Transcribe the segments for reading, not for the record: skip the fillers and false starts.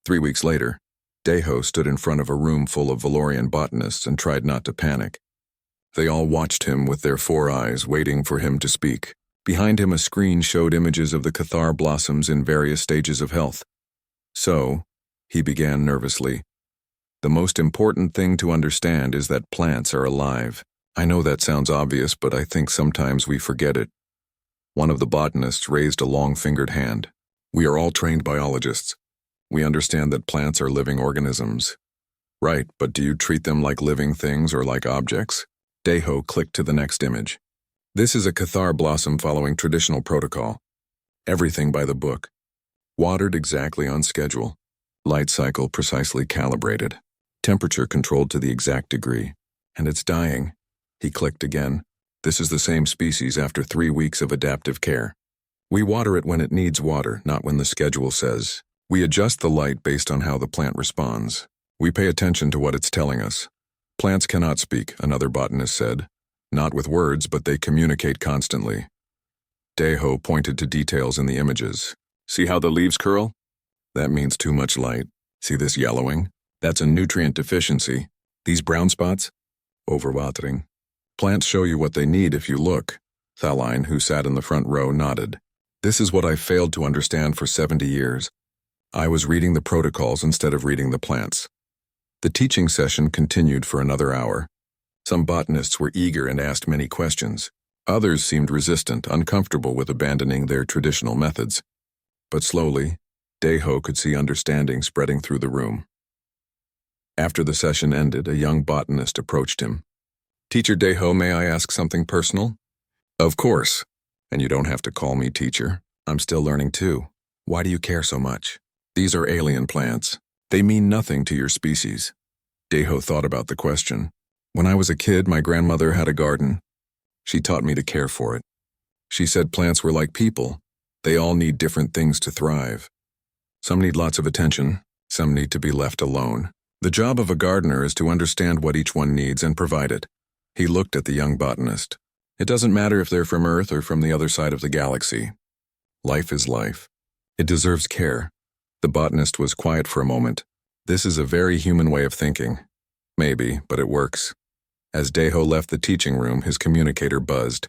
3 weeks later, Deho stood in front of a room full of Valorian botanists and tried not to panic. They all watched him with their 4 eyes, waiting for him to speak. Behind him, a screen showed images of the Cathar blossoms in various stages of health. So, he began nervously, the most important thing to understand is that plants are alive. I know that sounds obvious, but I think sometimes we forget it. One of the botanists raised a long-fingered hand. We are all trained biologists. We understand that plants are living organisms. Right, but do you treat them like living things or like objects? Deho clicked to the next image. This is a Cathar blossom following traditional protocol. Everything by the book. Watered exactly on schedule. Light cycle precisely calibrated. Temperature controlled to the exact degree. And it's dying. He clicked again. This is the same species after 3 weeks of adaptive care. We water it when it needs water, not when the schedule says. We adjust the light based on how the plant responds. We pay attention to what it's telling us. Plants cannot speak, another botanist said. Not with words, but they communicate constantly. Deho pointed to details in the images. See how the leaves curl? That means too much light. See this yellowing? That's a nutrient deficiency. These brown spots? Overwatering. Plants show you what they need if you look. Thaline, who sat in the front row, nodded. This is what I failed to understand for 70 years. I was reading the protocols instead of reading the plants. The teaching session continued for another hour. Some botanists were eager and asked many questions. Others seemed resistant, uncomfortable with abandoning their traditional methods. But slowly, Deho could see understanding spreading through the room. After the session ended, a young botanist approached him. Teacher Deho, may I ask something personal? Of course. And you don't have to call me teacher. I'm still learning too. Why do you care so much? These are alien plants. They mean nothing to your species. Deho thought about the question. When I was a kid, my grandmother had a garden. She taught me to care for it. She said plants were like people. They all need different things to thrive. Some need lots of attention. Some need to be left alone. The job of a gardener is to understand what each one needs and provide it. He looked at the young botanist. It doesn't matter if they're from Earth or from the other side of the galaxy. Life is life. It deserves care. The botanist was quiet for a moment. This is a very human way of thinking. Maybe, but it works. As Deho left the teaching room, his communicator buzzed.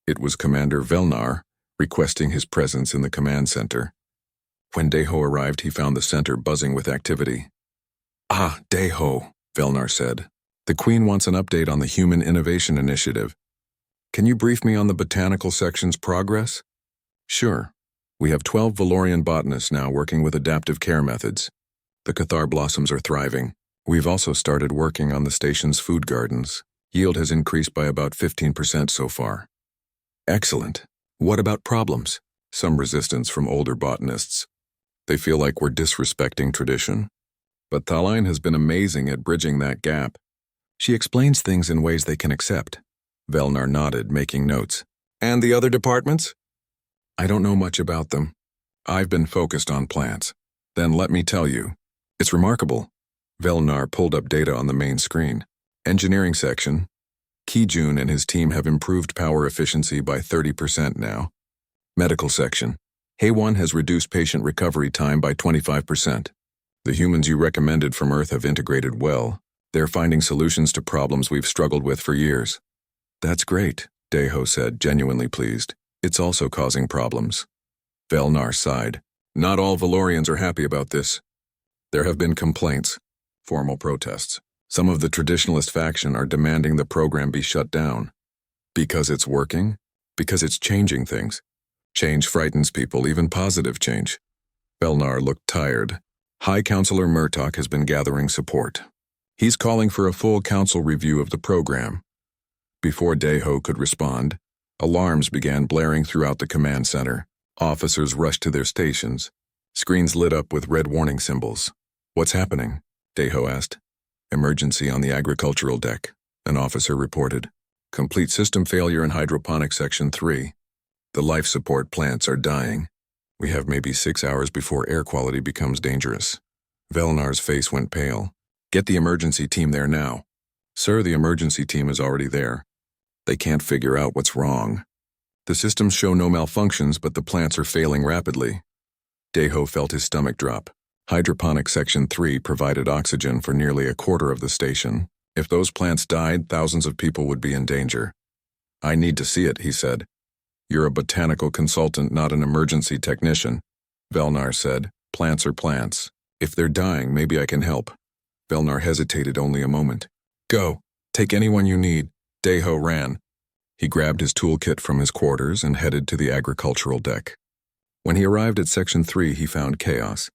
It was Commander Velnar, requesting his presence in the command center. When Deho arrived, he found the center buzzing with activity. Ah, Deho, Velnar said. The Queen wants an update on the Human Innovation Initiative. Can you brief me on the botanical section's progress? Sure. We have 12 Valorian botanists now working with adaptive care methods. The Cathar blossoms are thriving. We've also started working on the station's food gardens. Yield has increased by about 15% so far. Excellent. What about problems? Some resistance from older botanists. They feel like we're disrespecting tradition. But Thaline has been amazing at bridging that gap. She explains things in ways they can accept. Velnar nodded, making notes. And the other departments? I don't know much about them. I've been focused on plants. Then let me tell you. It's remarkable. Velnar pulled up data on the main screen. Engineering section. Kijun and his team have improved power efficiency by 30% now. Medical section. Hay1 has reduced patient recovery time by 25%. The humans you recommended from Earth have integrated well. They're finding solutions to problems we've struggled with for years. That's great, Deho said, genuinely pleased. It's also causing problems. Velnar sighed. Not all Valorians are happy about this. There have been complaints, formal protests. Some of the traditionalist faction are demanding the program be shut down. Because it's working? Because it's changing things. Change frightens people, even positive change. Velnar looked tired. High Counselor Murtok has been gathering support. He's calling for a full council review of the program. Before Deho could respond, alarms began blaring throughout the command center. Officers rushed to their stations. Screens lit up with red warning symbols. What's happening? Deho asked. Emergency on the agricultural deck, an officer reported. Complete system failure in hydroponic section 3. The life support plants are dying. We have maybe 6 hours before air quality becomes dangerous. Velnar's face went pale. Get the emergency team there now. Sir, the emergency team is already there. They can't figure out what's wrong. The systems show no malfunctions, but the plants are failing rapidly. Deho felt his stomach drop. Hydroponic Section 3 provided oxygen for nearly a quarter of the station. If those plants died, thousands of people would be in danger. I need to see it, he said. You're a botanical consultant, not an emergency technician. Velnar said, plants are plants. If they're dying, maybe I can help. Velnar hesitated only a moment. Go. Take anyone you need. Deho ran. He grabbed his toolkit from his quarters and headed to the agricultural deck. When he arrived at Section 3, he found chaos.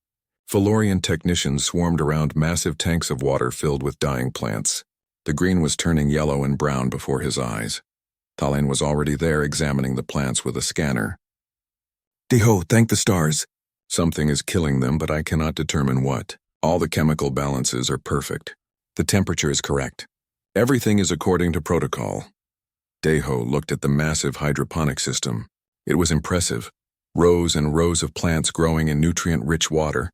Valorian technicians swarmed around massive tanks of water filled with dying plants. The green was turning yellow and brown before his eyes. Thalain was already there examining the plants with a scanner. Deho, thank the stars. Something is killing them, but I cannot determine what. All the chemical balances are perfect. The temperature is correct. Everything is according to protocol. Deho looked at the massive hydroponic system. It was impressive. Rows and rows of plants growing in nutrient-rich water,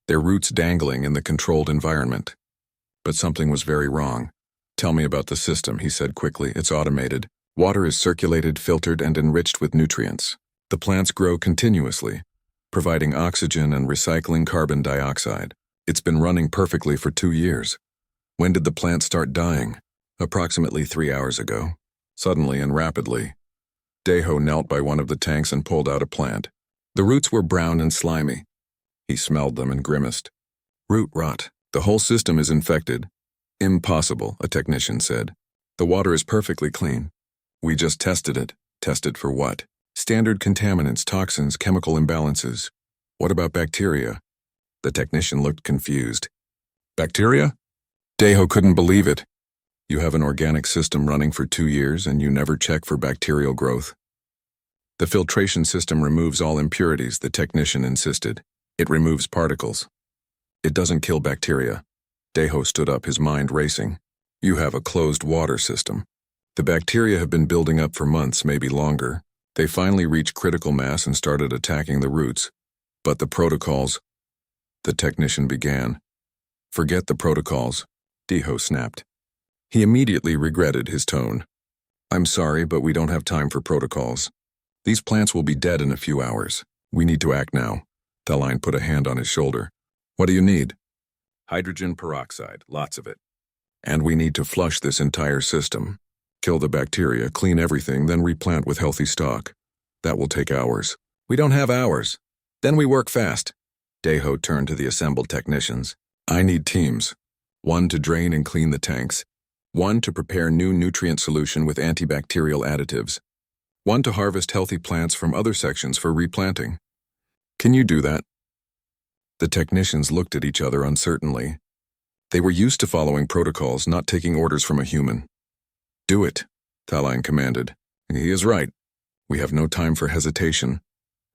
their roots dangling in the controlled environment. But something was very wrong. Tell me about the system, he said quickly. It's automated. Water is circulated, filtered, and enriched with nutrients. The plants grow continuously, providing oxygen and recycling carbon dioxide. It's been running perfectly for 2 years. When did the plant start dying? Approximately 3 hours ago. Suddenly and rapidly. Deho knelt by one of the tanks and pulled out a plant. The roots were brown and slimy. He smelled them and grimaced. Root rot. The whole system is infected. Impossible, a technician said. The water is perfectly clean. We just tested it. Tested for what? Standard contaminants, toxins, chemical imbalances. What about bacteria? The technician looked confused. Bacteria? Deho couldn't believe it. You have an organic system running for 2 years and you never check for bacterial growth. The filtration system removes all impurities, the technician insisted. It removes particles. It doesn't kill bacteria. Deho stood up, his mind racing. You have a closed water system. The bacteria have been building up for months, maybe longer. They finally reached critical mass and started attacking the roots. But the protocols... The technician began. Forget the protocols, Deho snapped. He immediately regretted his tone. I'm sorry, but we don't have time for protocols. These plants will be dead in a few hours. We need to act now. Thalain put a hand on his shoulder. What do you need? Hydrogen peroxide, lots of it. And we need to flush this entire system. Kill the bacteria, clean everything, then replant with healthy stock. That will take hours. We don't have hours. Then we work fast. Deho turned to the assembled technicians. I need teams. 1 to drain and clean the tanks. 1 to prepare new nutrient solution with antibacterial additives. 1 to harvest healthy plants from other sections for replanting. Can you do that? The technicians looked at each other uncertainly. They were used to following protocols, not taking orders from a human. Do it, Thalain commanded. He is right. We have no time for hesitation.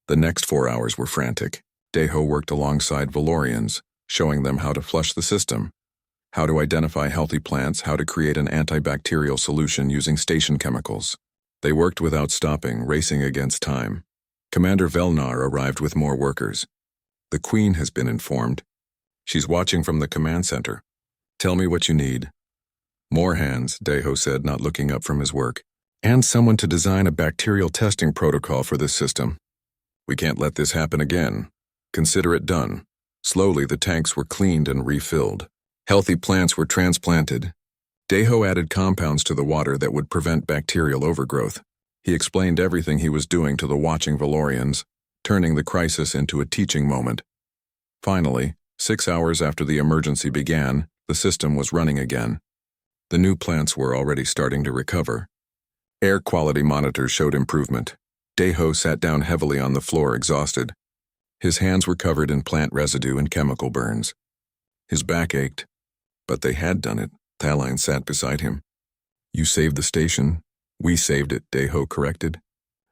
The next 4 hours were frantic. Deho worked alongside Valorians, showing them how to flush the system, how to identify healthy plants, how to create an antibacterial solution using station chemicals. They worked without stopping, racing against time. Commander Velnar arrived with more workers. The Queen has been informed. She's watching from the command center. Tell me what you need. More hands, Deho said, not looking up from his work. And someone to design a bacterial testing protocol for this system. We can't let this happen again. Consider it done. Slowly, the tanks were cleaned and refilled. Healthy plants were transplanted. Deho added compounds to the water that would prevent bacterial overgrowth. He explained everything he was doing to the watching Valorians, turning the crisis into a teaching moment. Finally, 6 hours after the emergency began, the system was running again. The new plants were already starting to recover. Air quality monitors showed improvement. Deho sat down heavily on the floor, exhausted. His hands were covered in plant residue and chemical burns. His back ached. But they had done it. Thalain sat beside him. You saved the station. We saved it, Deho corrected.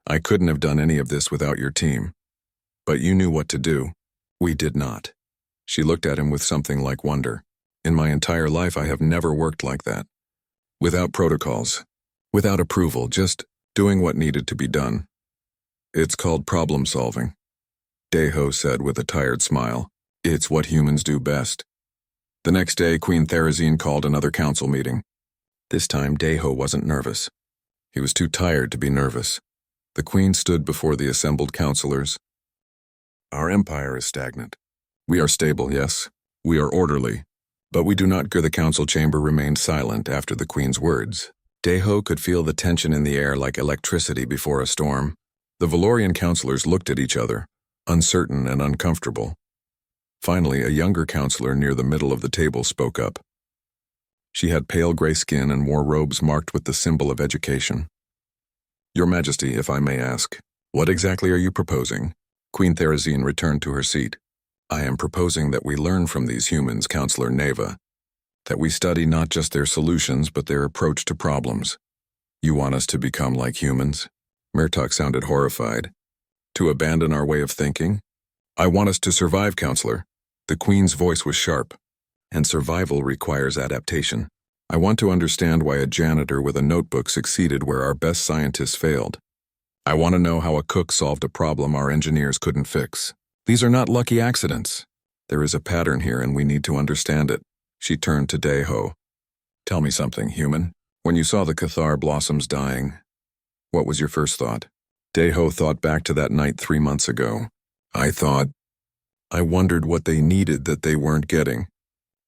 I couldn't have done any of this without your team. But you knew what to do. We did not. She looked at him with something like wonder. In my entire life, I have never worked like that. Without protocols. Without approval, just doing what needed to be done. It's called problem solving. Deho said with a tired smile. It's what humans do best. The next day, Queen Therazine called another council meeting. This time, Deho wasn't nervous. He was too tired to be nervous. The Queen stood before the assembled councilors. Our empire is stagnant. We are stable, yes. We are orderly. But we do not. The council chamber remained silent after the Queen's words. Daeho could feel the tension in the air like electricity before a storm. The Valorian counselors looked at each other, uncertain and uncomfortable. Finally, a younger counselor near the middle of the table spoke up. She had pale gray skin and wore robes marked with the symbol of education. Your Majesty, if I may ask, what exactly are you proposing? Queen Therazine returned to her seat. I am proposing that we learn from these humans, Counselor Neva. That we study not just their solutions, but their approach to problems. You want us to become like humans? Murtok sounded horrified. To abandon our way of thinking? I want us to survive, Counselor. The Queen's voice was sharp. And survival requires adaptation. I want to understand why a janitor with a notebook succeeded where our best scientists failed. I want to know how a cook solved a problem our engineers couldn't fix. These are not lucky accidents. There is a pattern here and we need to understand it. She turned to Daeho. Tell me something, human. When you saw the Cathar blossoms dying, what was your first thought? Daeho thought back to that night 3 months ago. I wondered what they needed that they weren't getting.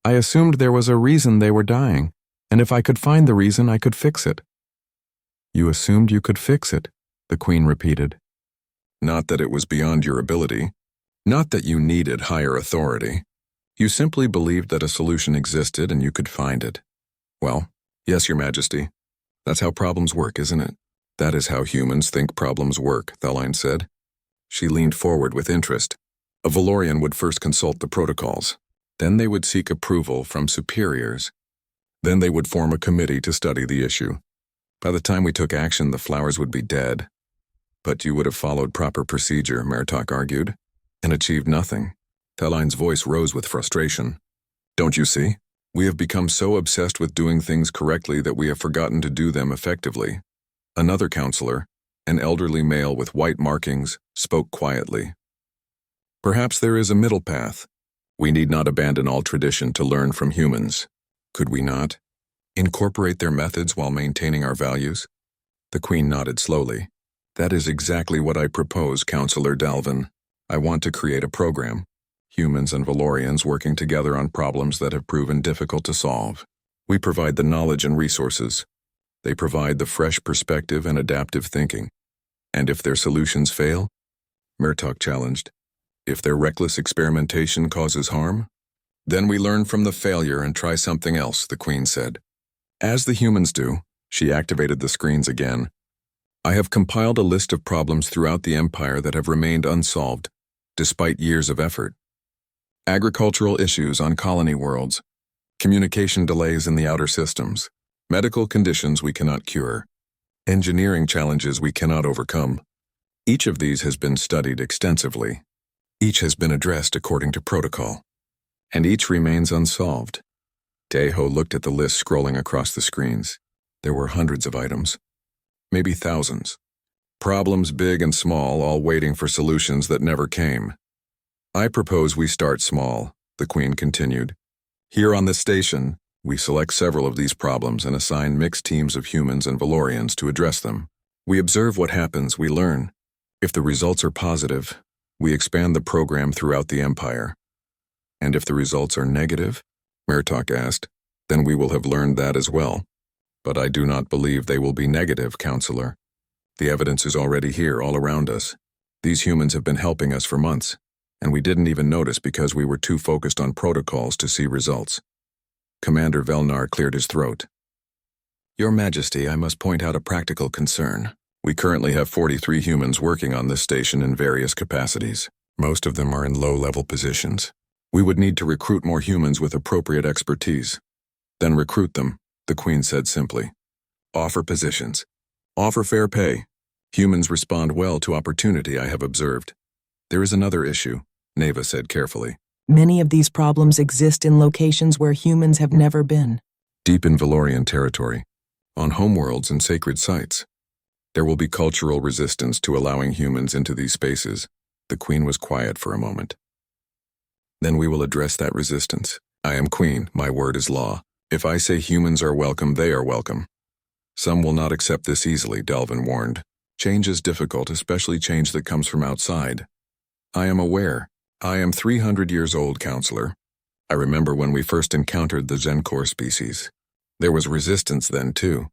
I assumed there was a reason they were dying, and if I could find the reason, I could fix it. You assumed you could fix it, the Queen repeated. Not that it was beyond your ability. Not that you needed higher authority. You simply believed that a solution existed and you could find it. Well, yes, Your Majesty. That's how problems work, isn't it? That is how humans think problems work, Thaline said. She leaned forward with interest. A Valorian would first consult the protocols. Then they would seek approval from superiors. Then they would form a committee to study the issue. By the time we took action, the flowers would be dead. But you would have followed proper procedure, Murtok argued, and achieved nothing. Thaline's voice rose with frustration. Don't you see? We have become so obsessed with doing things correctly that we have forgotten to do them effectively. Another counselor, an elderly male with white markings, spoke quietly. Perhaps there is a middle path. We need not abandon all tradition to learn from humans. Could we not? Incorporate their methods while maintaining our values? The Queen nodded slowly. That is exactly what I propose, Counselor Dalvin. I want to create a program. Humans and Valorians working together on problems that have proven difficult to solve. We provide the knowledge and resources. They provide the fresh perspective and adaptive thinking. And if their solutions fail? Murtok challenged. If their reckless experimentation causes harm? Then we learn from the failure and try something else, the Queen said. As the humans do, she activated the screens again. I have compiled a list of problems throughout the Empire that have remained unsolved, despite years of effort. Agricultural issues on colony worlds, communication delays in the outer systems, medical conditions we cannot cure, engineering challenges we cannot overcome. Each of these has been studied extensively. Each has been addressed according to protocol. And each remains unsolved. Daeho looked at the list scrolling across the screens. There were hundreds of items. Maybe thousands. Problems big and small, all waiting for solutions that never came. I propose we start small, the Queen continued. Here on this station, we select several of these problems and assign mixed teams of humans and Valorians to address them. We observe what happens, we learn. If the results are positive, we expand the program throughout the Empire. And if the results are negative, Murtok asked, then we will have learned that as well. But I do not believe they will be negative, Counselor. The evidence is already here, all around us. These humans have been helping us for months, and we didn't even notice because we were too focused on protocols to see results. Commander Velnar cleared his throat. Your Majesty, I must point out a practical concern. We currently have 43 humans working on this station in various capacities. Most of them are in low-level positions. We would need to recruit more humans with appropriate expertise. Then recruit them, the Queen said simply. Offer positions. Offer fair pay. Humans respond well to opportunity, I have observed. There is another issue, Neva said carefully. Many of these problems exist in locations where humans have never been. Deep in Valorian territory, on homeworlds and sacred sites. There will be cultural resistance to allowing humans into these spaces. The Queen was quiet for a moment. Then we will address that resistance. I am Queen, my word is law. If I say humans are welcome, they are welcome. Some will not accept this easily, Dalvin warned. Change is difficult, especially change that comes from outside. I am aware. I am 300 years old, counselor. I remember when we first encountered the Zencor species. There was resistance then, too.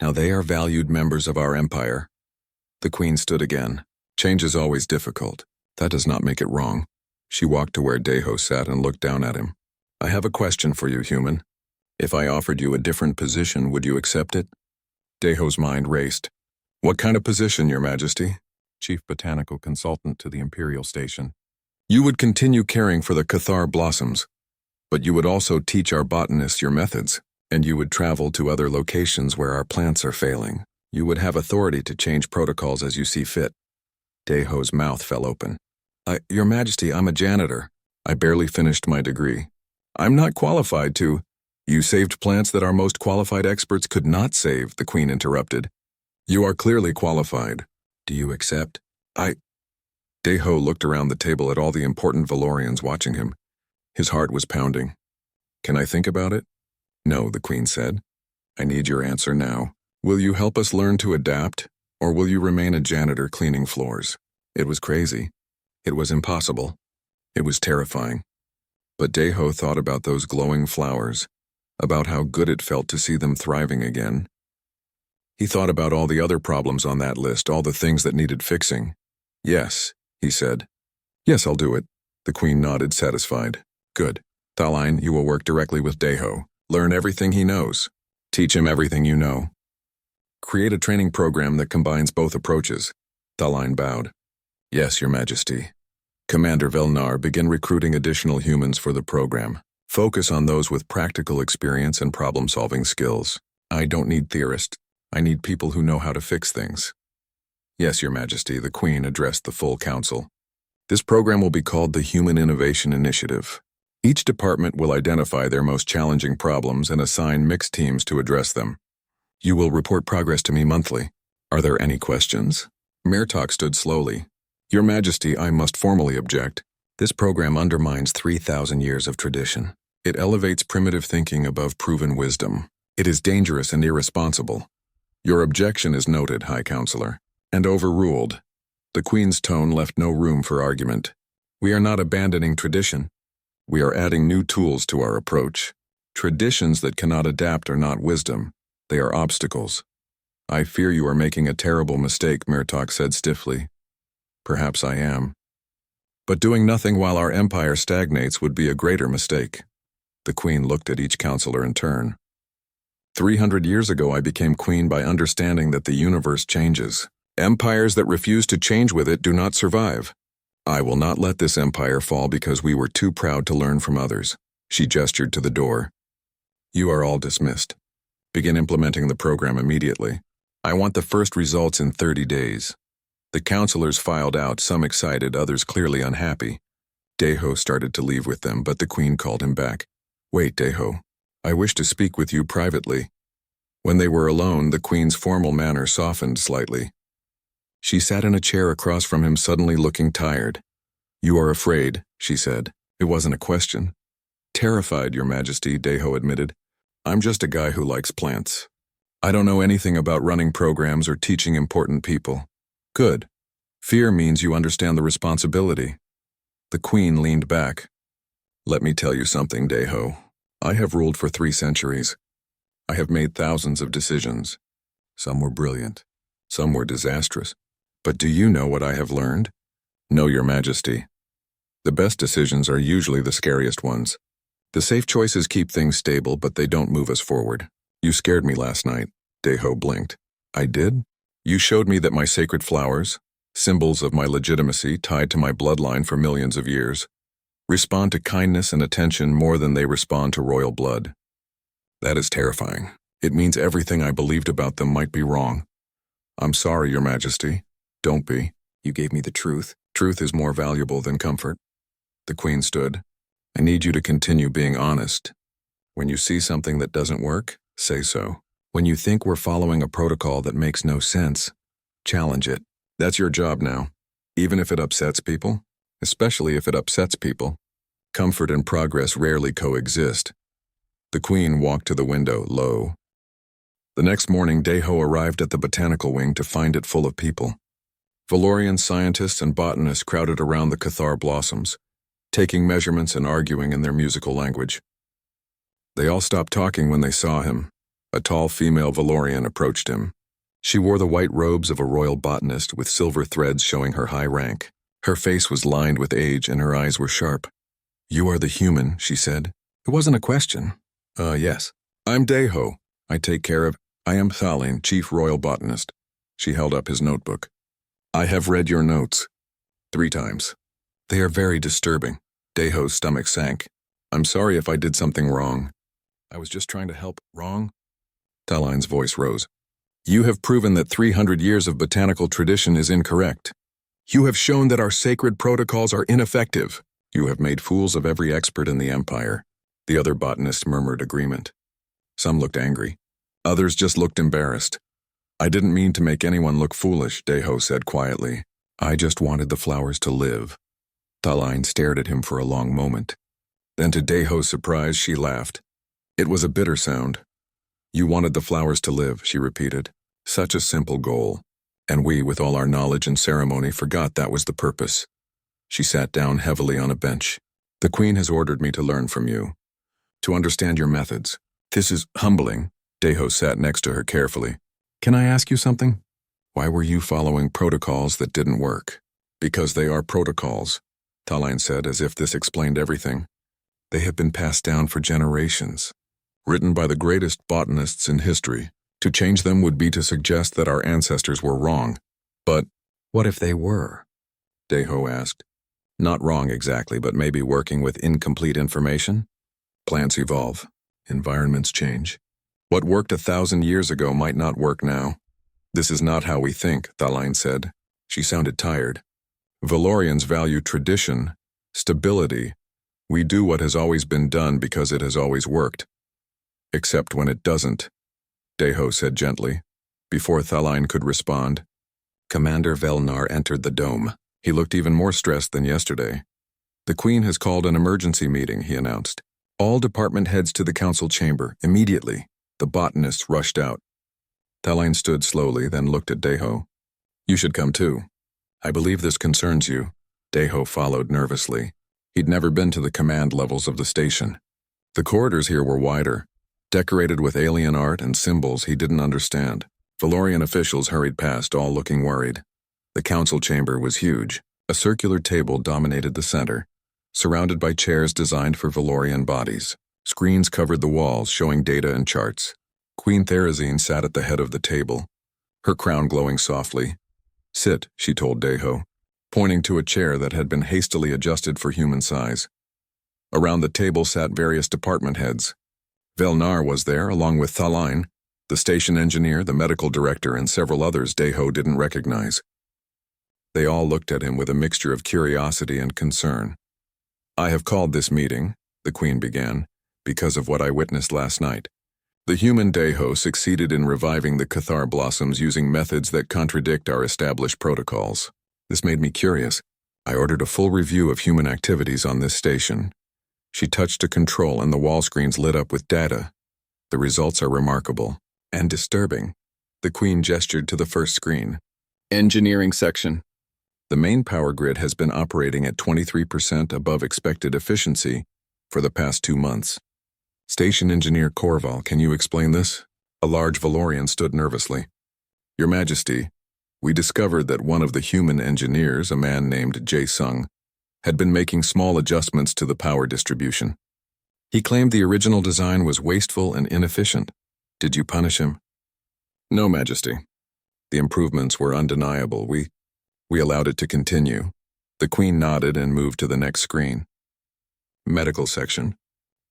Now they are valued members of our empire. The queen stood again. Change is always difficult. That does not make it wrong. She walked to where Deho sat and looked down at him. I have a question for you, human. If I offered you a different position, would you accept it? Deho's mind raced. What kind of position, Your Majesty? Chief Botanical Consultant to the Imperial Station. You would continue caring for the Cathar blossoms, but you would also teach our botanists your methods, and you would travel to other locations where our plants are failing. You would have authority to change protocols as you see fit. Deho's mouth fell open. Your Majesty, I'm a janitor. I barely finished my degree. I'm not qualified to— You saved plants that our most qualified experts could not save, the Queen interrupted. You are clearly qualified. Do you accept? Deho looked around the table at all the important Valorians watching him. His heart was pounding. Can I think about it? No, the Queen said. I need your answer now. Will you help us learn to adapt, or will you remain a janitor cleaning floors? It was crazy. It was impossible. It was terrifying. But Deho thought about those glowing flowers, about how good it felt to see them thriving again. He thought about all the other problems on that list, all the things that needed fixing. Yes, he said. Yes, I'll do it. The Queen nodded, satisfied. Good. Thaline, you will work directly with Deho. Learn everything he knows. Teach him everything you know. Create a training program that combines both approaches. Thaline bowed. Yes, Your Majesty. Commander Velnar, begin recruiting additional humans for the program. Focus on those with practical experience and problem-solving skills. I don't need theorists. I need people who know how to fix things. Yes, Your Majesty, the Queen addressed the full council. This program will be called the Human Innovation Initiative. Each department will identify their most challenging problems and assign mixed teams to address them. You will report progress to me monthly. Are there any questions? Mirtok stood slowly. Your Majesty, I must formally object. This program undermines 3,000 years of tradition. It elevates primitive thinking above proven wisdom. It is dangerous and irresponsible. Your objection is noted, High Counselor, and overruled. The Queen's tone left no room for argument. We are not abandoning tradition. We are adding new tools to our approach. Traditions that cannot adapt are not wisdom. They are obstacles. I fear you are making a terrible mistake, Mirtok said stiffly. Perhaps I am. But doing nothing while our empire stagnates would be a greater mistake. The Queen looked at each counselor in turn. 300 years ago I became queen by understanding that the universe changes. Empires that refuse to change with it do not survive. I will not let this empire fall because we were too proud to learn from others. She gestured to the door. You are all dismissed. Begin implementing the program immediately. I want the first results in 30 days. The counselors filed out, some excited, others clearly unhappy. Deho started to leave with them, but the Queen called him back. Wait, Deho. I wish to speak with you privately. When they were alone, the Queen's formal manner softened slightly. She sat in a chair across from him, suddenly looking tired. You are afraid, she said. It wasn't a question. Terrified, Your Majesty, Deho admitted. I'm just a guy who likes plants. I don't know anything about running programs or teaching important people. Good. Fear means you understand the responsibility. The Queen leaned back. Let me tell you something, Deho. I have ruled for 3 centuries. I have made thousands of decisions. Some were brilliant. Some were disastrous. But do you know what I have learned? No, Your Majesty. The best decisions are usually the scariest ones. The safe choices keep things stable, but they don't move us forward. You scared me last night. Deho blinked. I did? You showed me that my sacred flowers, symbols of my legitimacy tied to my bloodline for millions of years, respond to kindness and attention more than they respond to royal blood. That is terrifying. It means everything I believed about them might be wrong. I'm sorry, Your Majesty. Don't be. You gave me the truth. Truth is more valuable than comfort. The Queen stood. I need you to continue being honest. When you see something that doesn't work, say so. When you think we're following a protocol that makes no sense, challenge it. That's your job now. Even if it upsets people, especially if it upsets people. Comfort and progress rarely coexist. The Queen walked to the window, low. The next morning, Deho arrived at the botanical wing to find it full of people. Valorian scientists and botanists crowded around the Cathar blossoms. taking measurements and arguing in their musical language. They all stopped talking when they saw him. A tall female Valorian approached him. She wore the white robes of a royal botanist with silver threads showing her high rank. Her face was lined with age and her eyes were sharp. "You are the human," she said. It wasn't a question. Yes. I'm Deho. I take care of... I am Thalin, chief royal botanist." She held up his notebook. "I have read your notes 3 times. They are very disturbing." Deho's stomach sank. "I'm sorry if I did something wrong. I was just trying to help." "Wrong?" Talin's voice rose. "You have proven that 300 years of botanical tradition is incorrect. You have shown that our sacred protocols are ineffective. You have made fools of every expert in the Empire." The other botanists murmured agreement. Some looked angry. Others just looked embarrassed. "I didn't mean to make anyone look foolish," Deho said quietly. "I just wanted the flowers to live." Talin stared at him for a long moment. Then to Deho's surprise, she laughed. It was a bitter sound. "You wanted the flowers to live," she repeated. "Such a simple goal. And we, with all our knowledge and ceremony, forgot that was the purpose." She sat down heavily on a bench. "The Queen has ordered me to learn from you, to understand your methods. This is humbling." Deho sat next to her carefully. "Can I ask you something? Why were you following protocols that didn't work?" "Because they are protocols," Talin said, as if this explained everything. "They have been passed down for generations, written by the greatest botanists in history. To change them would be to suggest that our ancestors were wrong." "But what if they were?" Deho asked. "Not wrong exactly, but maybe working with incomplete information? Plants evolve. Environments change. What worked 1,000 years ago might not work now." "This is not how we think," Thalin said. She sounded tired. "Valorians value tradition, stability. We do what has always been done because it has always worked. Except when it doesn't," Deho said gently. Before Thalin could respond, Commander Velnar entered the dome. He looked even more stressed than yesterday. "The Queen has called an emergency meeting," he announced. "All department heads to the council chamber, immediately." The botanists rushed out. Thalin stood slowly, then looked at Deho. "You should come too. I believe this concerns you." Deho followed nervously. He'd never been to the command levels of the station. The corridors here were wider, decorated with alien art and symbols he didn't understand. Valorian officials hurried past, all looking worried. The council chamber was huge. A circular table dominated the center, surrounded by chairs designed for Valorian bodies. Screens covered the walls, showing data and charts. Queen Therazine sat at the head of the table, her crown glowing softly. "Sit," she told Deho, pointing to a chair that had been hastily adjusted for human size. Around the table sat various department heads. Velnar was there, along with Thalin, the station engineer, the medical director, and several others Deho didn't recognize. They all looked at him with a mixture of curiosity and concern. "I have called this meeting," the Queen began, "because of what I witnessed last night. The human Deho succeeded in reviving the Cathar blossoms using methods that contradict our established protocols. This made me curious. I ordered a full review of human activities on this station." She touched a control and the wall screens lit up with data. "The results are remarkable and disturbing." The Queen gestured to the first screen. "Engineering section. The main power grid has been operating at 23% above expected efficiency for the past 2 months. Station Engineer Korval, can you explain this?" A large Valorian stood nervously. "Your Majesty, we discovered that one of the human engineers, a man named Jae-sung, had been making small adjustments to the power distribution. He claimed the original design was wasteful and inefficient. Did you punish him?" "No, Majesty. The improvements were undeniable. We allowed it to continue." The Queen nodded and moved to the next screen. Medical section.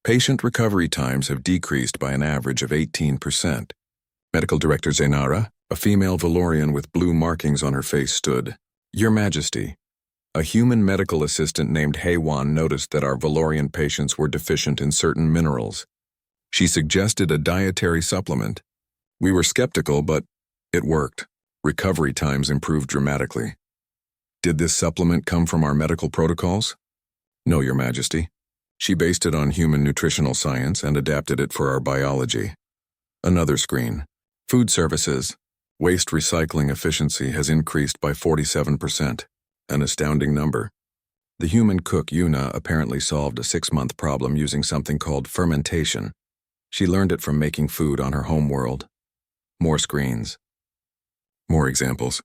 "Patient recovery times have decreased by an average of 18%. Medical Director Zainara, a female Valorian with blue markings on her face, stood. "Your Majesty, a human medical assistant named Haywan noticed that our Valorian patients were deficient in certain minerals. She suggested a dietary supplement. We were skeptical, but it worked. Recovery times improved dramatically." "Did this supplement come from our medical protocols?" "No, Your Majesty. She based it on human nutritional science and adapted it for our biology." Another screen. Food services. Waste recycling efficiency has increased by 47%, an astounding number. The human cook Yuna apparently solved a 6-month problem using something called fermentation. She learned it from making food on her home world. More screens. More examples.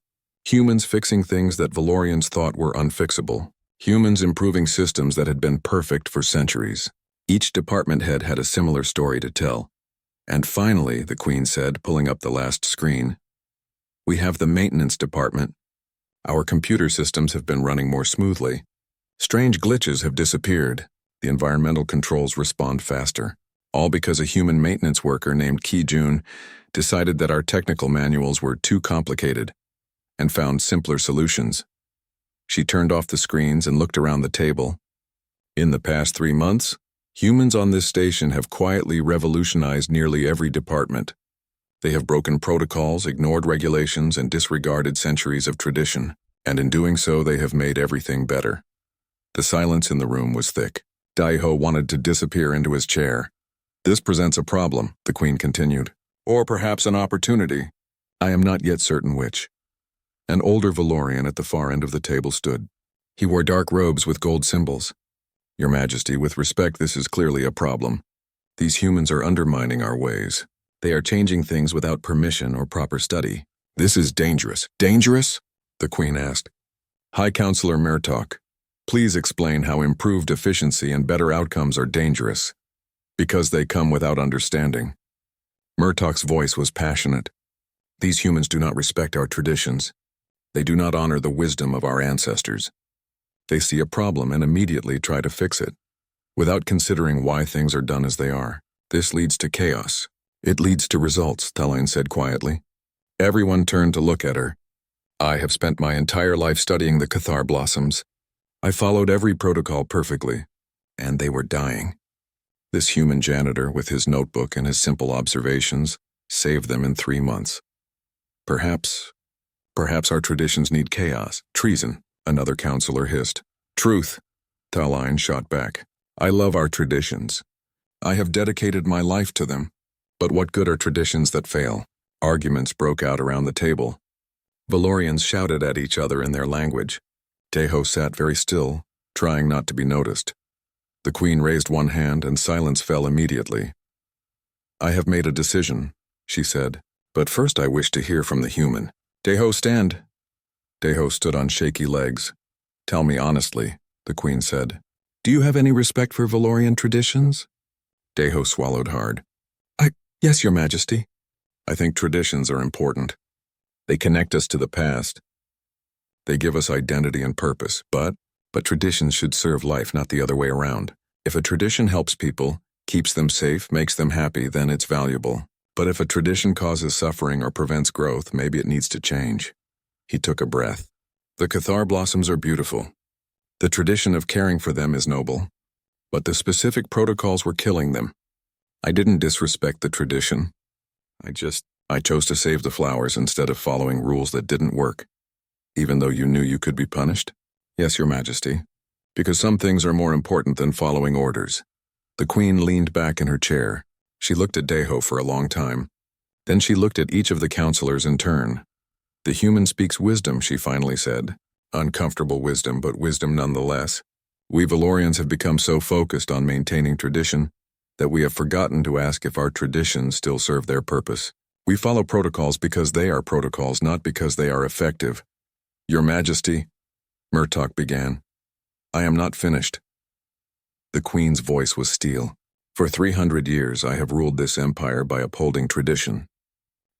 Humans fixing things that Valorians thought were unfixable. Humans improving systems that had been perfect for centuries. Each department head had a similar story to tell. And finally, the Queen said, pulling up the last screen, we have the maintenance department. Our computer systems have been running more smoothly. Strange glitches have disappeared. The environmental controls respond faster. All because a human maintenance worker named Ki-jun decided that our technical manuals were too complicated and found simpler solutions. She turned off the screens and looked around the table. In the past 3 months, humans on this station have quietly revolutionized nearly every department. They have broken protocols, ignored regulations, and disregarded centuries of tradition, and in doing so they have made everything better. The silence in the room was thick. Daiho wanted to disappear into his chair. This presents a problem, the Queen continued. Or perhaps an opportunity. I am not yet certain which. An older Valorian at the far end of the table stood. He wore dark robes with gold symbols. Your Majesty, with respect, this is clearly a problem. These humans are undermining our ways. They are changing things without permission or proper study. This is dangerous. Dangerous? The Queen asked. High Counselor Murtok, please explain how improved efficiency and better outcomes are dangerous. Because they come without understanding. Murtok's voice was passionate. These humans do not respect our traditions. They do not honor the wisdom of our ancestors. They see a problem and immediately try to fix it, without considering why things are done as they are. This leads to chaos. It leads to results, Talain said quietly. Everyone turned to look at her. I have spent my entire life studying the Cathar blossoms. I followed every protocol perfectly, and they were dying. This human janitor, with his notebook and his simple observations, saved them in 3 months. Perhaps our traditions need chaos. Treason, another counselor hissed. Truth, Talain shot back. I love our traditions. I have dedicated my life to them. But what good are traditions that fail? Arguments broke out around the table. Valorians shouted at each other in their language. Daiho sat very still, trying not to be noticed. The Queen raised one hand and silence fell immediately. I have made a decision, she said, but first I wish to hear from the human. Daiho, stand. Daiho stood on shaky legs. Tell me honestly, the Queen said. Do you have any respect for Valorian traditions? Daiho swallowed hard. Yes, Your Majesty. I think traditions are important. They connect us to the past. They give us identity and purpose, but traditions should serve life, not the other way around. If a tradition helps people, keeps them safe, makes them happy, then it's valuable. But if a tradition causes suffering or prevents growth, maybe it needs to change. He took a breath. The Cathar blossoms are beautiful. The tradition of caring for them is noble. But the specific protocols were killing them. I didn't disrespect the tradition. I chose to save the flowers instead of following rules that didn't work. Even though you knew you could be punished? Yes, Your Majesty. Because some things are more important than following orders. The Queen leaned back in her chair. She looked at Daiho for a long time. Then she looked at each of the counselors in turn. The human speaks wisdom, she finally said. Uncomfortable wisdom, but wisdom nonetheless. We Valorians have become so focused on maintaining tradition that we have forgotten to ask if our traditions still serve their purpose. We follow protocols because they are protocols, not because they are effective. Your Majesty, Murtok began. I am not finished. The Queen's voice was steel. For 300 years I have ruled this empire by upholding tradition,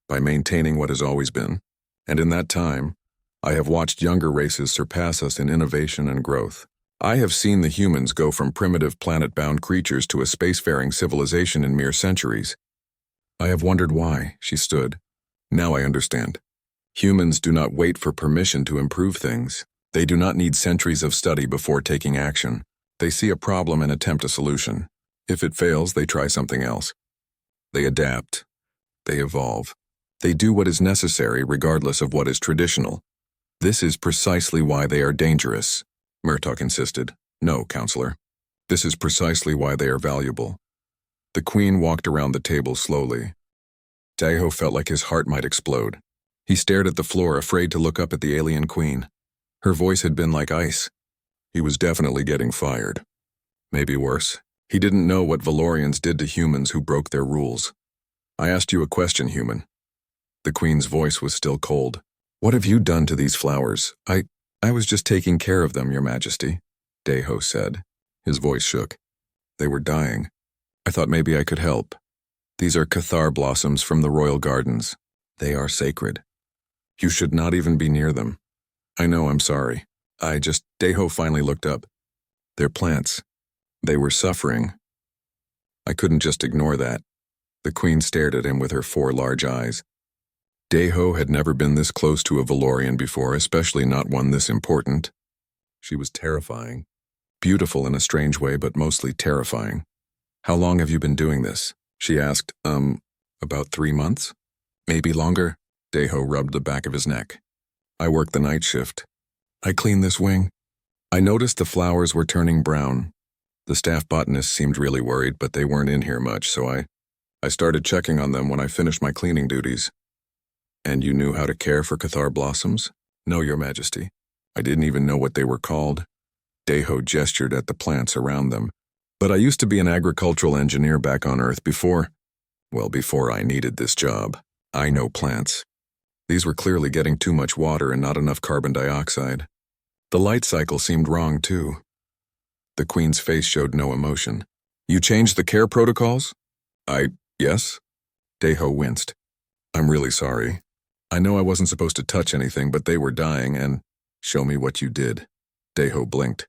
by maintaining what has always been, and in that time, I have watched younger races surpass us in innovation and growth. I have seen the humans go from primitive planet-bound creatures to a spacefaring civilization in mere centuries. I have wondered why, she stood. Now I understand. Humans do not wait for permission to improve things. They do not need centuries of study before taking action. They see a problem and attempt a solution. If it fails, they try something else. They adapt. They evolve. They do what is necessary regardless of what is traditional. This is precisely why they are dangerous. Murtok insisted. No, Counselor. This is precisely why they are valuable. The Queen walked around the table slowly. Daiho felt like his heart might explode. He stared at the floor, afraid to look up at the alien Queen. Her voice had been like ice. He was definitely getting fired. Maybe worse. He didn't know what Valorians did to humans who broke their rules. I asked you a question, human. The Queen's voice was still cold. What have you done to these flowers? I was just taking care of them, Your Majesty, Deho said. His voice shook. They were dying. I thought maybe I could help. These are Cathar blossoms from the royal gardens. They are sacred. You should not even be near them. I know, I'm sorry. Deho finally looked up. They're plants. They were suffering. I couldn't just ignore that. The Queen stared at him with her 4 large eyes. Deho had never been this close to a Valorian before, especially not one this important. She was terrifying. Beautiful in a strange way, but mostly terrifying. How long have you been doing this? She asked. About 3 months? Maybe longer? Deho rubbed the back of his neck. I work the night shift. I clean this wing. I noticed the flowers were turning brown. The staff botanists seemed really worried, but they weren't in here much, so I started checking on them when I finished my cleaning duties. And you knew how to care for Cathar blossoms? No, Your Majesty. I didn't even know what they were called. Deho gestured at the plants around them. But I used to be an agricultural engineer back on Earth before I needed this job. I know plants. These were clearly getting too much water and not enough carbon dioxide. The light cycle seemed wrong, too. The Queen's face showed no emotion. You changed the care protocols? Yes? Deho winced. I'm really sorry. I know I wasn't supposed to touch anything, but they were dying, and show me what you did. Deho blinked.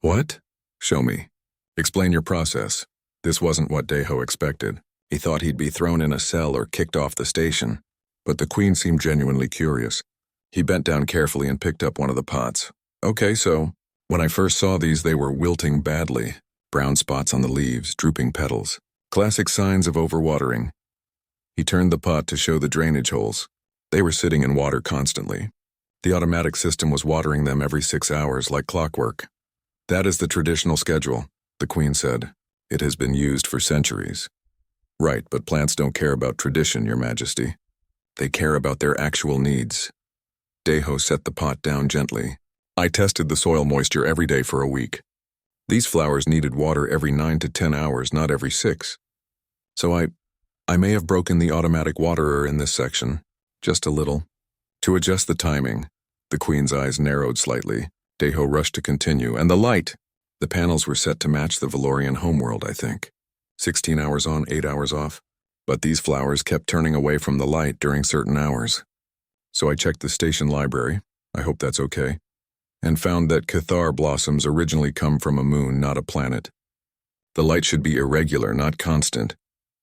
What? Show me. Explain your process. This wasn't what Deho expected. He thought he'd be thrown in a cell or kicked off the station. But the Queen seemed genuinely curious. He bent down carefully and picked up one of the pots. Okay, so, when I first saw these, they were wilting badly. Brown spots on the leaves, drooping petals. Classic signs of overwatering. He turned the pot to show the drainage holes. They were sitting in water constantly. The automatic system was watering them every 6 hours like clockwork. That is the traditional schedule, the Queen said. It has been used for centuries. Right, but plants don't care about tradition, Your Majesty. They care about their actual needs. Deho set the pot down gently. I tested the soil moisture every day for a week. These flowers needed water every 9 to 10 hours, not every 6. So I may have broken the automatic waterer in this section, just a little. To adjust the timing, the Queen's eyes narrowed slightly. Deho rushed to continue, and the light. The panels were set to match the Valorian homeworld, I think. 16 hours on, 8 hours off. But these flowers kept turning away from the light during certain hours. So I checked the station library, I hope that's okay, and found that Cathar blossoms originally come from a moon, not a planet. The light should be irregular, not constant.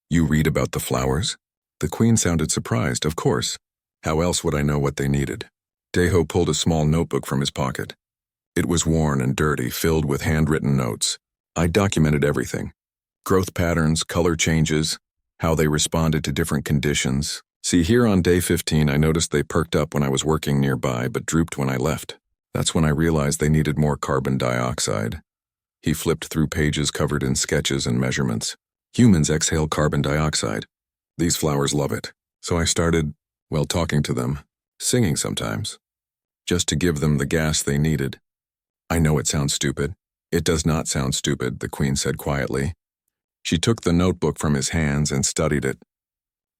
You read about the flowers? The Queen sounded surprised, of course. How else would I know what they needed? Deho pulled a small notebook from his pocket. It was worn and dirty, filled with handwritten notes. I documented everything. Growth patterns, color changes, how they responded to different conditions. See, here on day 15, I noticed they perked up when I was working nearby, but drooped when I left. That's when I realized they needed more carbon dioxide. He flipped through pages covered in sketches and measurements. Humans exhale carbon dioxide. These flowers love it. So I started, talking to them, singing sometimes, just to give them the gas they needed. I know it sounds stupid. It does not sound stupid, the Queen said quietly. She took the notebook from his hands and studied it.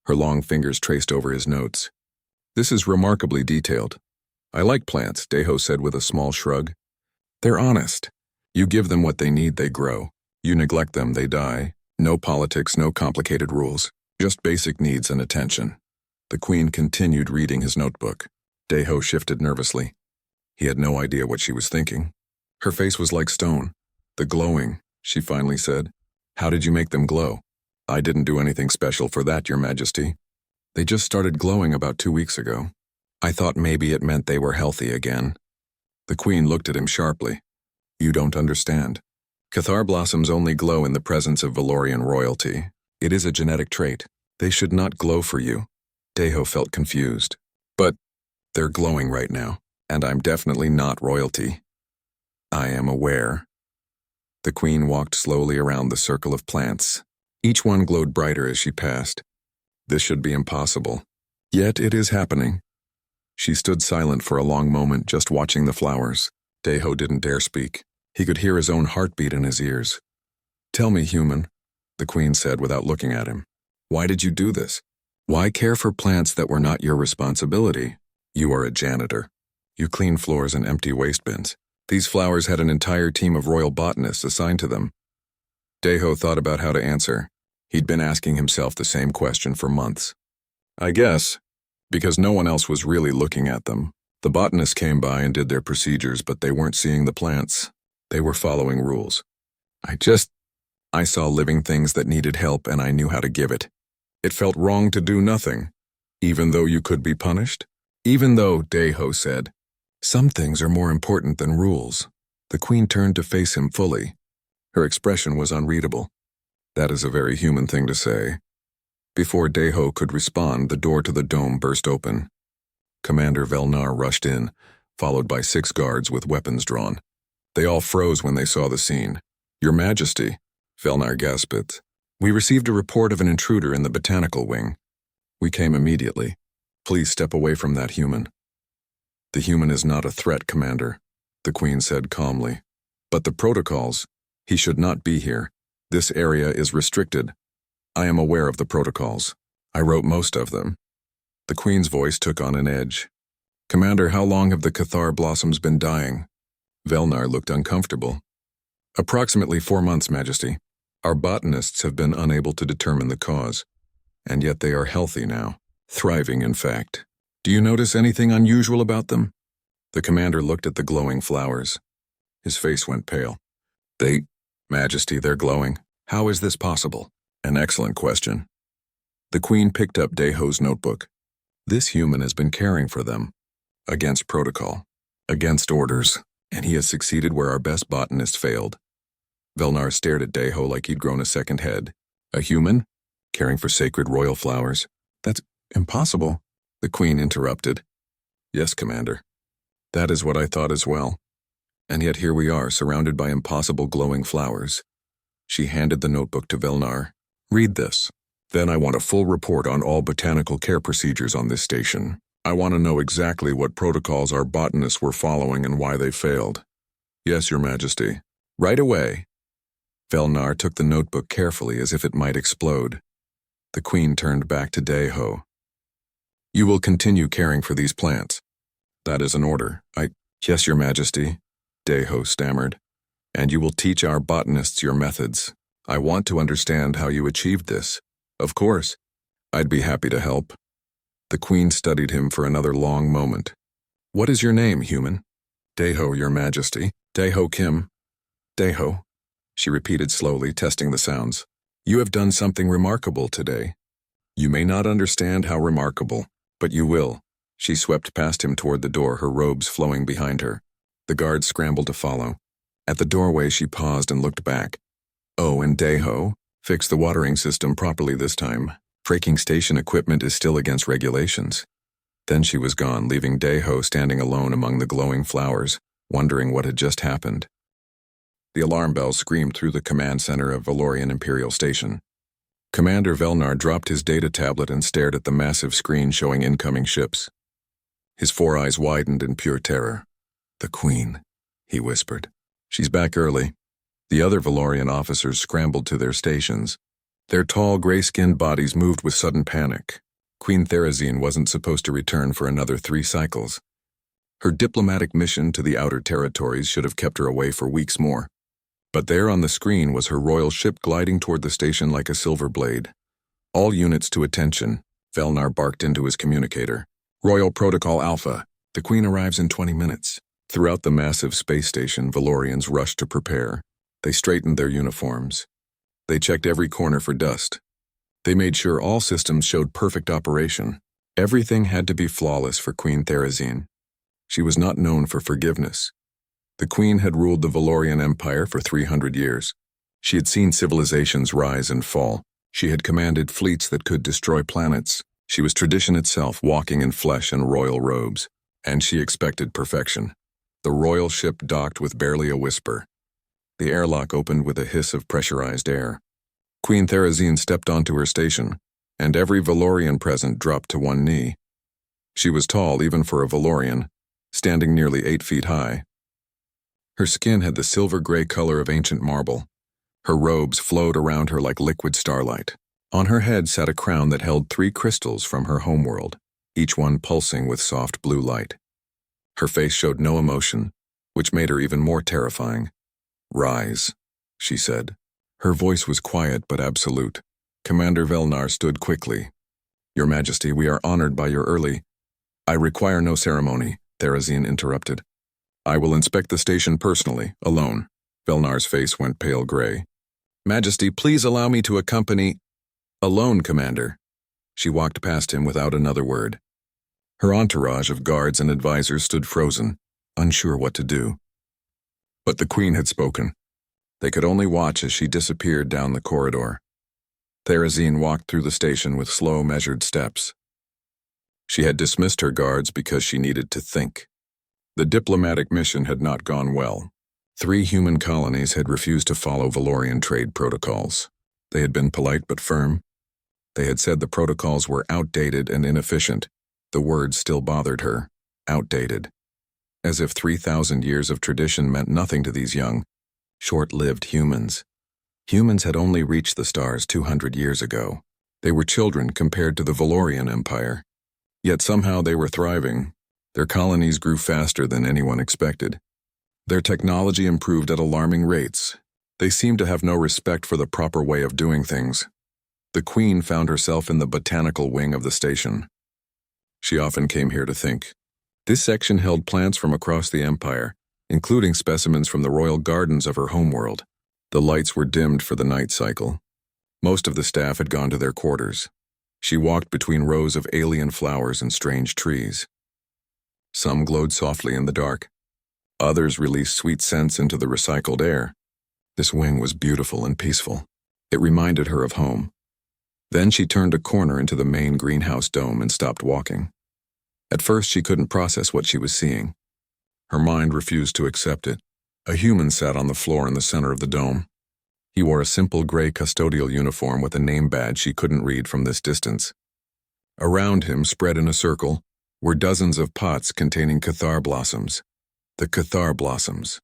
Her long fingers traced over his notes. This is remarkably detailed. I like plants, Deho said with a small shrug. They're honest. You give them what they need, they grow. You neglect them, they die. No politics, no complicated rules. Just basic needs and attention. The Queen continued reading his notebook. Deho shifted nervously. He had no idea what she was thinking. Her face was like stone. The glowing, she finally said. How did you make them glow? I didn't do anything special for that, Your Majesty. They just started glowing about 2 weeks ago. I thought maybe it meant they were healthy again. The Queen looked at him sharply. You don't understand. Cathar blossoms only glow in the presence of Valorian royalty. It is a genetic trait. They should not glow for you. Deho felt confused. But they're glowing right now, and I'm definitely not royalty. I am aware. The Queen walked slowly around the circle of plants. Each one glowed brighter as she passed. This should be impossible. Yet it is happening. She stood silent for a long moment, just watching the flowers. Deho didn't dare speak. He could hear his own heartbeat in his ears. "Tell me, human," the Queen said without looking at him. "Why did you do this? Why care for plants that were not your responsibility? You are a janitor. You clean floors and empty waste bins. These flowers had an entire team of royal botanists assigned to them." Deho thought about how to answer. He'd been asking himself the same question for months. "I guess, because no one else was really looking at them. The botanists came by and did their procedures, but they weren't seeing the plants. They were following rules. I saw living things that needed help and I knew how to give it. It felt wrong to do nothing, even though you could be punished. Even though," Deho said, "some things are more important than rules." The Queen turned to face him fully. Her expression was unreadable. "That is a very human thing to say." Before Deho could respond, the door to the dome burst open. Commander Velnar rushed in, followed by 6 guards with weapons drawn. They all froze when they saw the scene. "Your Majesty," Velnar gasped. "We received a report of an intruder in the botanical wing. We came immediately. Please step away from that human." "The human is not a threat, Commander," the Queen said calmly. "But the protocols, he should not be here. This area is restricted. I am aware of the protocols. I wrote most of them." The Queen's voice took on an edge. "Commander, how long have the Cathar blossoms been dying?" Velnar looked uncomfortable. "Approximately 4 months, Majesty. Our botanists have been unable to determine the cause, and yet they are healthy now. Thriving, in fact. Do you notice anything unusual about them?" The commander looked at the glowing flowers. His face went pale. Majesty, they're glowing. How is this possible?" "An excellent question." The Queen picked up Deho's notebook. "This human has been caring for them. Against protocol. Against orders. And he has succeeded where our best botanist failed." Velnar stared at Deho like he'd grown a second head. "A human? Caring for sacred royal flowers? That's impossible," the Queen interrupted. "Yes, Commander. That is what I thought as well. And yet here we are, surrounded by impossible glowing flowers." She handed the notebook to Velnar. "Read this. Then I want a full report on all botanical care procedures on this station. I want to know exactly what protocols our botanists were following and why they failed." "Yes, Your Majesty." "Right away." Velnar took the notebook carefully as if it might explode. The Queen turned back to Deho. "You will continue caring for these plants." "That is an order. Yes, Your Majesty," Deho stammered. "And you will teach our botanists your methods. I want to understand how you achieved this." "Of course. I'd be happy to help." The Queen studied him for another long moment. "What is your name, human?" "Deho, Your Majesty. Deho Kim." "Deho," she repeated slowly, testing the sounds. "You have done something remarkable today. You may not understand how remarkable, but you will." She swept past him toward the door, her robes flowing behind her. The guards scrambled to follow. At the doorway, she paused and looked back. "Oh, and Deho, fix the watering system properly this time. Breaking station equipment is still against regulations." Then she was gone, leaving Deho standing alone among the glowing flowers, wondering what had just happened. The alarm bells screamed through the command center of Valorian Imperial Station. Commander Velnar dropped his data tablet and stared at the massive screen showing incoming ships. His 4 eyes widened in pure terror. "The Queen," he whispered. "She's back early." The other Valorian officers scrambled to their stations. Their tall, gray-skinned bodies moved with sudden panic. Queen Therazine wasn't supposed to return for another 3 cycles. Her diplomatic mission to the outer territories should have kept her away for weeks more. But there on the screen was her royal ship gliding toward the station like a silver blade. "All units to attention," Velnar barked into his communicator. "Royal Protocol Alpha. The Queen arrives in 20 minutes. Throughout the massive space station, Valorians rushed to prepare. They straightened their uniforms. They checked every corner for dust. They made sure all systems showed perfect operation. Everything had to be flawless for Queen Therazine. She was not known for forgiveness. The Queen had ruled the Valorian Empire for 300 years. She had seen civilizations rise and fall. She had commanded fleets that could destroy planets. She was tradition itself, walking in flesh and royal robes. And she expected perfection. The royal ship docked with barely a whisper. The airlock opened with a hiss of pressurized air. Queen Therazine stepped onto her station, and every Valorian present dropped to one knee. She was tall even for a Valorian, standing nearly 8 feet high. Her skin had the silver-gray color of ancient marble. Her robes flowed around her like liquid starlight. On her head sat a crown that held 3 crystals from her homeworld, each one pulsing with soft blue light. Her face showed no emotion, which made her even more terrifying. "Rise," she said. Her voice was quiet but absolute. Commander Velnar stood quickly. "Your Majesty, we are honored by your early—" "I require no ceremony," Therazine interrupted. "I will inspect the station personally, alone." Velnar's face went pale gray. "Majesty, please allow me to accompany—" "Alone, Commander." She walked past him without another word. Her entourage of guards and advisors stood frozen, unsure what to do. But the Queen had spoken. They could only watch as she disappeared down the corridor. Therazine walked through the station with slow, measured steps. She had dismissed her guards because she needed to think. The diplomatic mission had not gone well. 3 human colonies had refused to follow Valorian trade protocols. They had been polite but firm. They had said the protocols were outdated and inefficient. The word still bothered her. Outdated. As if 3,000 years of tradition meant nothing to these young, short-lived humans. Humans had only reached the stars 200 years ago. They were children compared to the Valorian Empire. Yet somehow they were thriving. Their colonies grew faster than anyone expected. Their technology improved at alarming rates. They seemed to have no respect for the proper way of doing things. The Queen found herself in the botanical wing of the station. She often came here to think. This section held plants from across the Empire, including specimens from the royal gardens of her homeworld. The lights were dimmed for the night cycle. Most of the staff had gone to their quarters. She walked between rows of alien flowers and strange trees. Some glowed softly in the dark. Others released sweet scents into the recycled air. This wing was beautiful and peaceful. It reminded her of home. Then she turned a corner into the main greenhouse dome and stopped walking. At first, she couldn't process what she was seeing. Her mind refused to accept it. A human sat on the floor in the center of the dome. He wore a simple gray custodial uniform with a name badge she couldn't read from this distance. Around him, spread in a circle, were dozens of pots containing cathar blossoms. The cathar blossoms.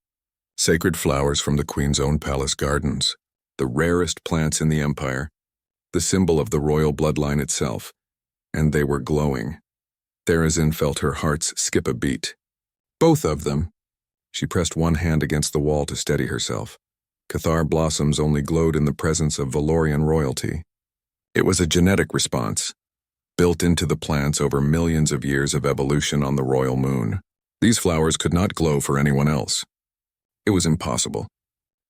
Sacred flowers from the Queen's own palace gardens. The rarest plants in the Empire. The symbol of the royal bloodline itself. And they were glowing. Therazine felt her heart skip a beat. Both of them. She pressed one hand against the wall to steady herself. Cathar blossoms only glowed in the presence of Valorian royalty. It was a genetic response, built into the plants over millions of years of evolution on the royal moon. These flowers could not glow for anyone else. It was impossible.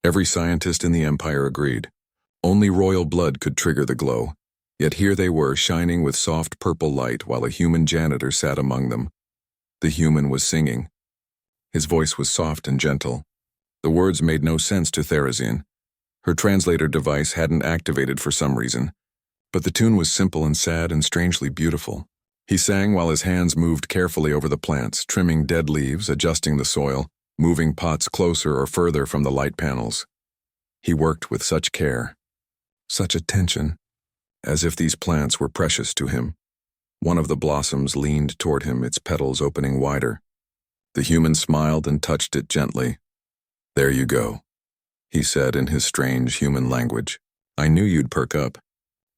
Every scientist in the Empire agreed. Only royal blood could trigger the glow. Yet here they were, shining with soft purple light while a human janitor sat among them. The human was singing. His voice was soft and gentle. The words made no sense to Therazine. Her translator device hadn't activated for some reason, but the tune was simple and sad and strangely beautiful. He sang while his hands moved carefully over the plants, trimming dead leaves, adjusting the soil, moving pots closer or further from the light panels. He worked with such care, such attention, as if these plants were precious to him. One of the blossoms leaned toward him, its petals opening wider. The human smiled and touched it gently. "There you go," he said in his strange human language. "I knew you'd perk up.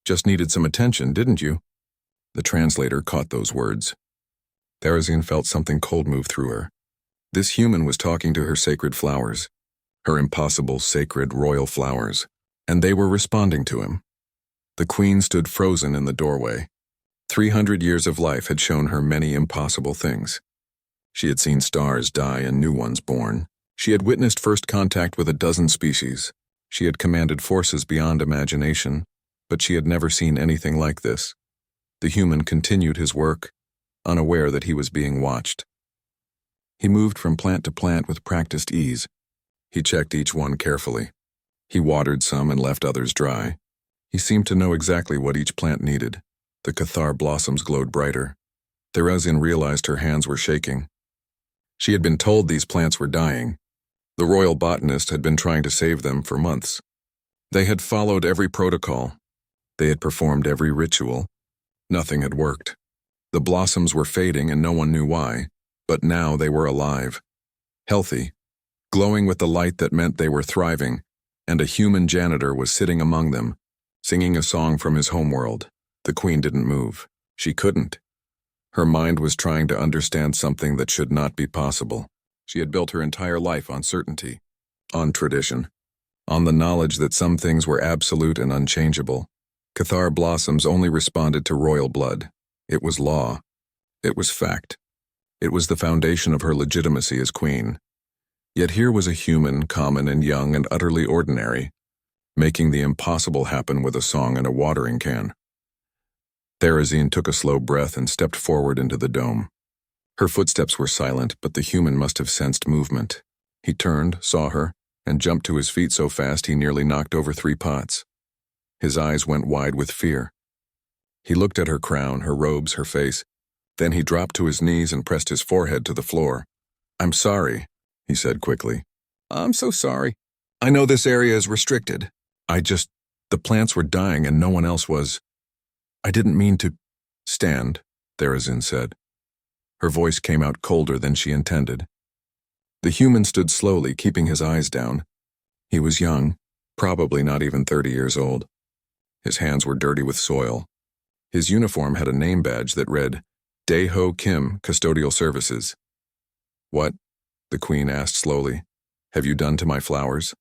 Just needed some attention, didn't you?" The translator caught those words. Therazine felt something cold move through her. This human was talking to her sacred flowers, her impossible, sacred, royal flowers, and they were responding to him. The Queen stood frozen in the doorway. 300 years of life had shown her many impossible things. She had seen stars die and new ones born. She had witnessed first contact with a dozen species. She had commanded forces beyond imagination, but she had never seen anything like this. The human continued his work, unaware that he was being watched. He moved from plant to plant with practiced ease. He checked each one carefully. He watered some and left others dry. He seemed to know exactly what each plant needed. The cathar blossoms glowed brighter. Therazine realized her hands were shaking. She had been told these plants were dying. The royal botanist had been trying to save them for months. They had followed every protocol. They had performed every ritual. Nothing had worked. The blossoms were fading and no one knew why, but now they were alive, healthy, glowing with the light that meant they were thriving, and a human janitor was sitting among them, singing a song from his homeworld. The queen didn't move. She couldn't. Her mind was trying to understand something that should not be possible. She had built her entire life on certainty, on tradition, on the knowledge that some things were absolute and unchangeable. Cathar blossoms only responded to royal blood. It was law. It was fact. It was the foundation of her legitimacy as queen. Yet here was a human, common and young and utterly ordinary, making the impossible happen with a song and a watering can. Therazine took a slow breath and stepped forward into the dome. Her footsteps were silent, but the human must have sensed movement. He turned, saw her, and jumped to his feet so fast he nearly knocked over 3 pots. His eyes went wide with fear. He looked at her crown, her robes, her face. Then he dropped to his knees and pressed his forehead to the floor. "I'm sorry," he said quickly. "I'm so sorry. I know this area is restricted. The plants were dying and no one else was. I didn't mean to." "Stand," Therazine said. Her voice came out colder than she intended. The human stood slowly, keeping his eyes down. He was young, probably not even 30 years old. His hands were dirty with soil. His uniform had a name badge that read, Dae-ho Kim, Custodial Services. "What?" the queen asked slowly. "Have you done to my flowers?"